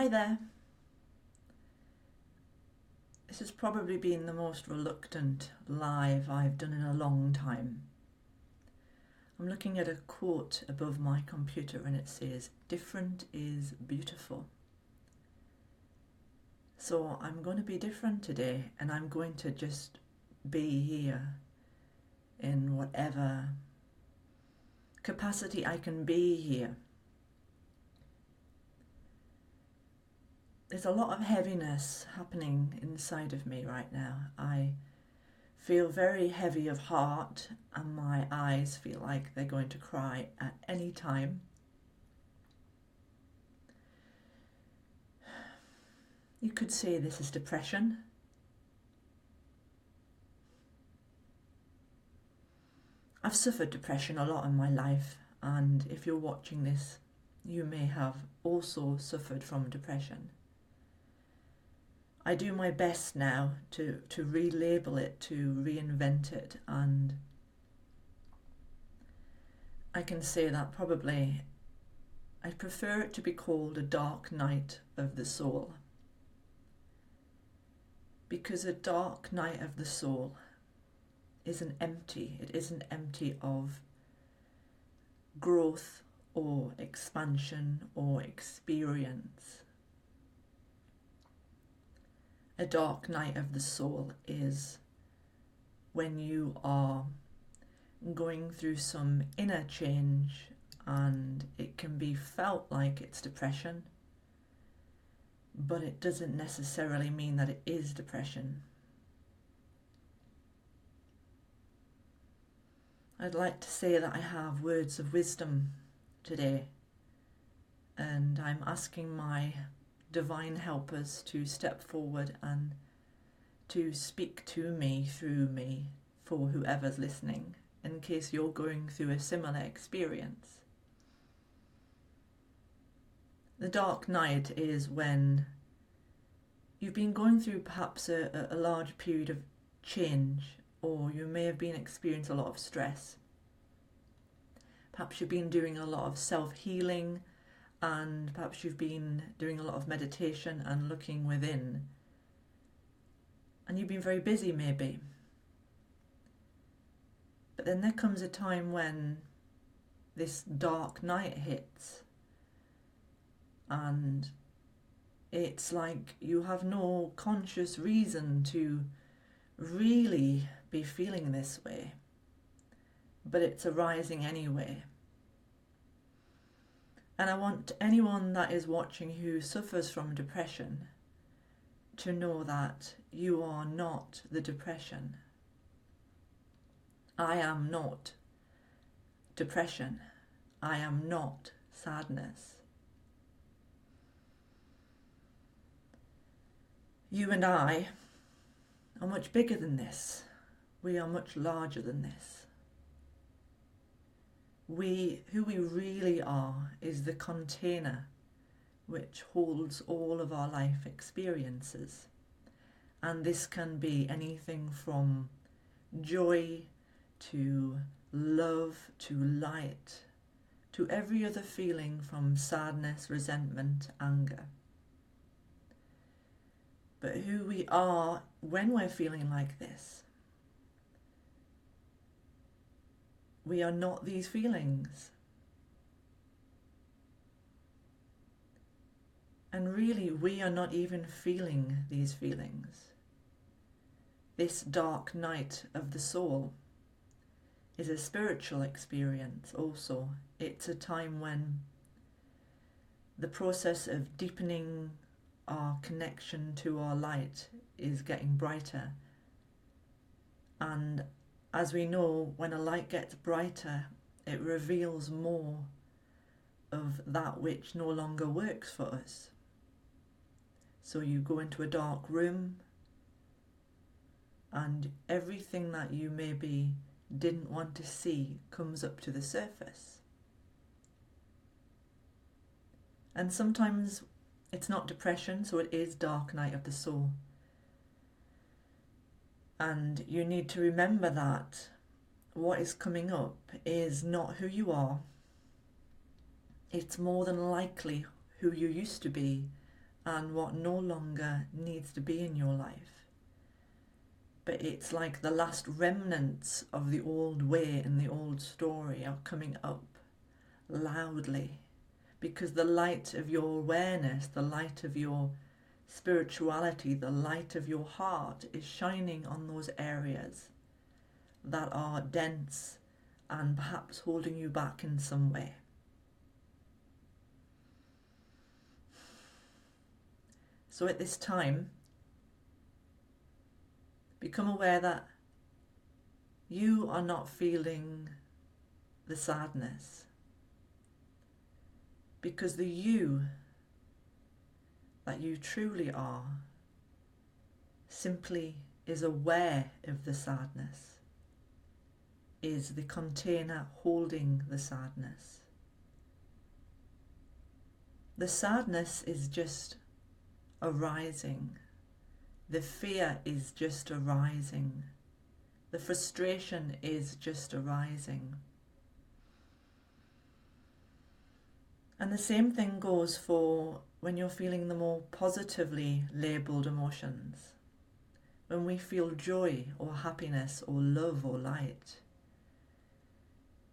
Hi there. This has probably been the most reluctant live I've done in a long time. I'm looking at a quote above my computer and it says, "Different is beautiful." So I'm going to be different today and I'm going to just be here in whatever capacity I can be here. There's a lot of heaviness happening inside of me right now. I feel very heavy of heart and my eyes feel like they're going to cry at any time. You could say this is depression. I've suffered depression a lot in my life, and if you're watching this, you may have also suffered from depression. I do my best now to relabel it, to reinvent it, and I can say that probably I prefer it to be called a dark night of the soul. Because a dark night of the soul isn't empty. It isn't empty of growth or expansion or experience. A dark night of the soul is when you are going through some inner change and it can be felt like it's depression, but it doesn't necessarily mean that it is depression. I'd like to say that I have words of wisdom today, and I'm asking my divine helpers to step forward and to speak to me through me for whoever's listening, in case you're going through a similar experience. The dark night is when you've been going through perhaps a large period of change, or you may have been experiencing a lot of stress. Perhaps you've been doing a lot of self-healing, and perhaps you've been doing a lot of meditation and looking within. And you've been very busy maybe. But then there comes a time when this dark night hits, and it's like you have no conscious reason to really be feeling this way, but it's arising anyway. And I want anyone that is watching who suffers from depression to know that you are not the depression. I am not depression. I am not sadness. You and I are much bigger than this. We are much larger than this. Who we really are is the container which holds all of our life experiences. And this can be anything from joy to love to light to every other feeling from sadness, resentment, anger. But who we are when we're feeling like this, we are not these feelings. And really, we are not even feeling these feelings. This dark night of the soul is a spiritual experience also. It's a time when the process of deepening our connection to our light is getting brighter. And as we know, when a light gets brighter, it reveals more of that which no longer works for us. So you go into a dark room and everything that you maybe didn't want to see comes up to the surface. And sometimes it's not depression, so it is dark night of the soul. And you need to remember that what is coming up is not who you are. It's more than likely who you used to be and what no longer needs to be in your life. But it's like the last remnants of the old way and the old story are coming up loudly, because the light of your awareness, the light of your spirituality, the light of your heart is shining on those areas that are dense and perhaps holding you back in some way. So at this time, become aware that you are not feeling the sadness, because the you that you truly are simply is aware of the sadness, is the container holding the sadness. The sadness is just arising. The fear is just arising. The frustration is just arising. And the same thing goes for when you're feeling the more positively labelled emotions. When we feel joy or happiness or love or light,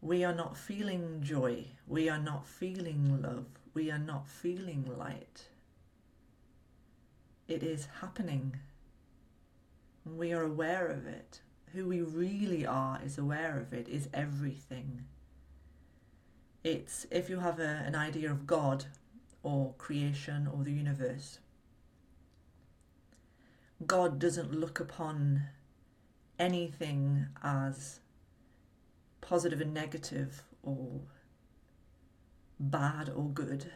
we are not feeling joy, we are not feeling love, we are not feeling light. It is happening. We are aware of it. Who we really are is aware of it, is everything. It's, if you have an idea of God or creation or the universe, God doesn't look upon anything as positive and negative or bad or good.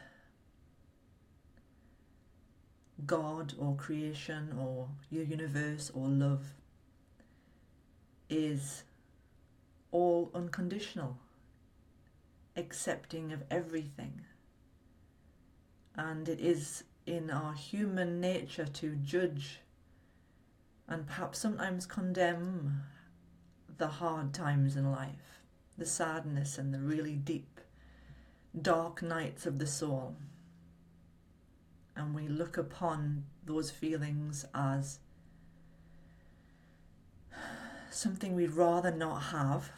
God or creation or your universe or love is all unconditional, accepting of everything. And it is in our human nature to judge and perhaps sometimes condemn the hard times in life, the sadness and the really deep, dark nights of the soul. And we look upon those feelings as something we'd rather not have.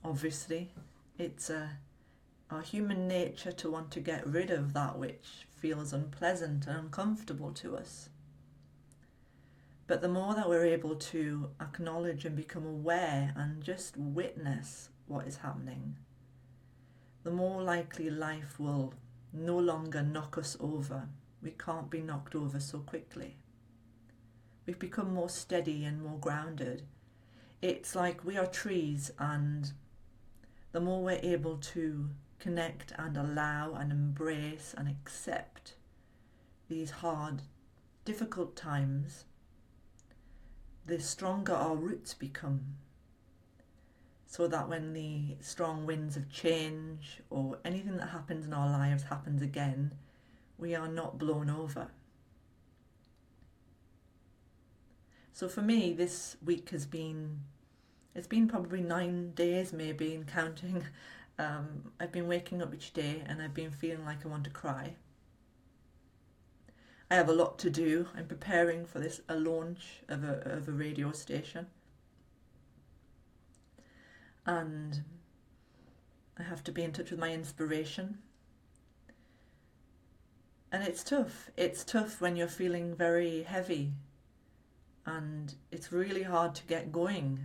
Obviously, it's our human nature to want to get rid of that which feels unpleasant and uncomfortable to us. But the more that we're able to acknowledge and become aware and just witness what is happening, the more likely life will no longer knock us over. We can't be knocked over so quickly. We've become more steady and more grounded. It's like we are trees, and the more we're able to connect and allow and embrace and accept these hard, difficult times, the stronger our roots become. So that when the strong winds of change or anything that happens in our lives happens again, we are not blown over. So for me, this week it's been probably 9 days maybe in counting. I've been waking up each day and I've been feeling like I want to cry. I have a lot to do. I'm preparing for a launch of a radio station. And I have to be in touch with my inspiration. And it's tough. It's tough when you're feeling very heavy, and it's really hard to get going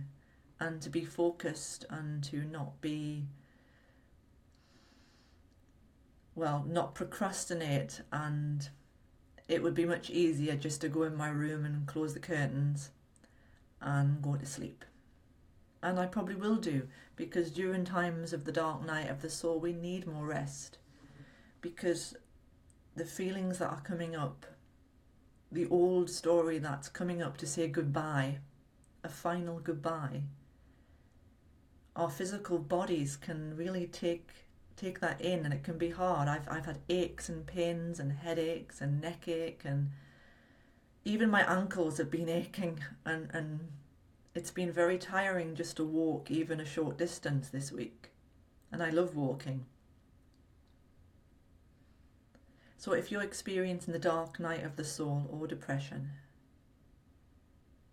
and to be focused and to not procrastinate. And it would be much easier just to go in my room and close the curtains and go to sleep. And I probably will do, because during times of the dark night of the soul, we need more rest, because the feelings that are coming up, the old story that's coming up to say goodbye, a final goodbye, our physical bodies can really take that in, and it can be hard. I've had aches and pains and headaches and neck ache, and even my ankles have been aching, and it's been very tiring just to walk even a short distance this week. And I love walking. So if you're experiencing the dark night of the soul or depression,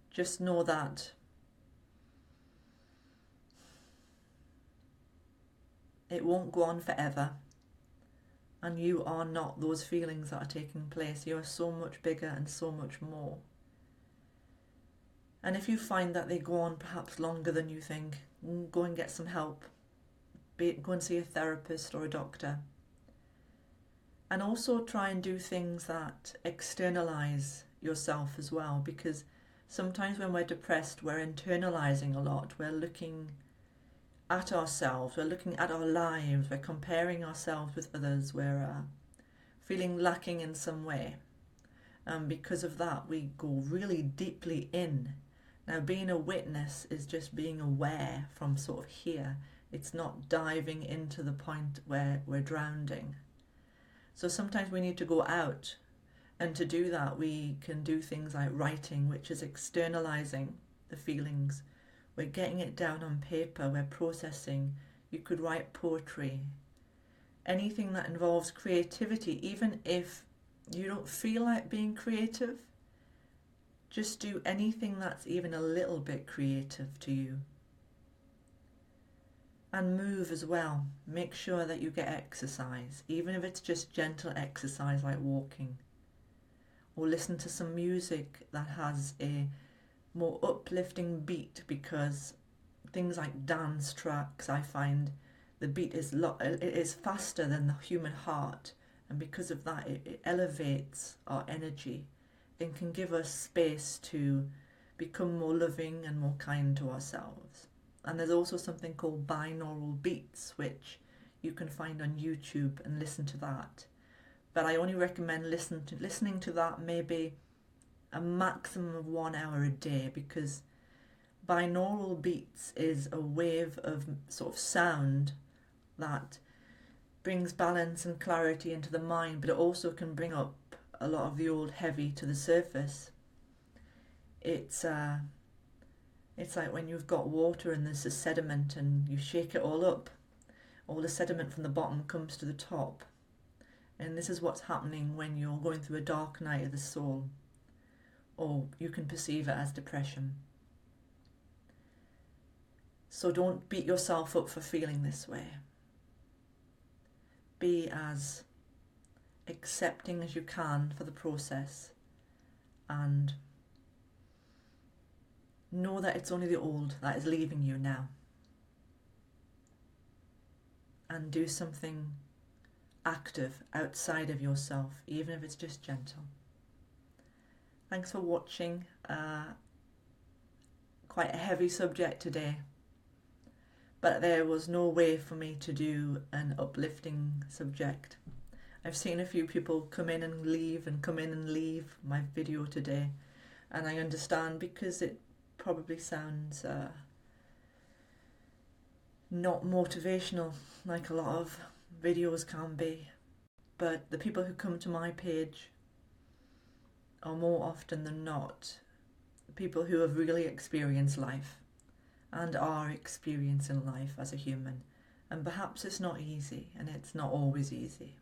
just know that it won't go on forever, and you are not those feelings that are taking place. You are so much bigger and so much more. And if you find that they go on perhaps longer than you think, go and get some help. Go and see a therapist or a doctor. And also try and do things that externalize yourself as well, because sometimes when we're depressed, we're internalizing a lot. We're looking at ourselves, we're looking at our lives, we're comparing ourselves with others, we're feeling lacking in some way. And because of that, we go really deeply in. Now, being a witness is just being aware from sort of here. It's not diving into the point where we're drowning. So sometimes we need to go out, and to do that we can do things like writing, which is externalizing the feelings. We're getting it down on paper, we're processing. You could write poetry. Anything that involves creativity, even if you don't feel like being creative, just do anything that's even a little bit creative to you. And move as well. Make sure that you get exercise, even if it's just gentle exercise like walking. Or listen to some music that has a more uplifting beat, because things like dance tracks, I find the beat is faster than the human heart, and because of that it elevates our energy and can give us space to become more loving and more kind to ourselves. And there's also something called binaural beats, which you can find on YouTube and listen to that. But I only recommend listening to that maybe a maximum of 1 hour a day, because binaural beats is a wave of sort of sound that brings balance and clarity into the mind, but it also can bring up a lot of the old heavy to the surface. It's like when you've got water and there's a sediment and you shake it all up, all the sediment from the bottom comes to the top. And this is what's happening when you're going through a dark night of the soul, or you can perceive it as depression. So don't beat yourself up for feeling this way. Be as accepting as you can for the process, and know that it's only the old that is leaving you now. And do something active outside of yourself, even if it's just gentle. Thanks for watching. Quite a heavy subject today, but there was no way for me to do an uplifting subject. I've seen a few people come in and leave and come in and leave my video today, and I understand, because it probably sounds not motivational like a lot of videos can be. But the people who come to my page are more often than not people who have really experienced life and are experiencing life as a human. And perhaps it's not easy, and it's not always easy.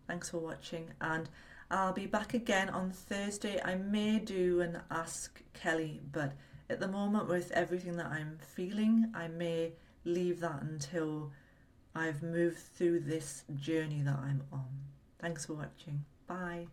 Thanks for watching, and I'll be back again on Thursday. I may do an Ask Kelly, but at the moment, with everything that I'm feeling, I may leave that until I've moved through this journey that I'm on. Thanks for watching. Bye.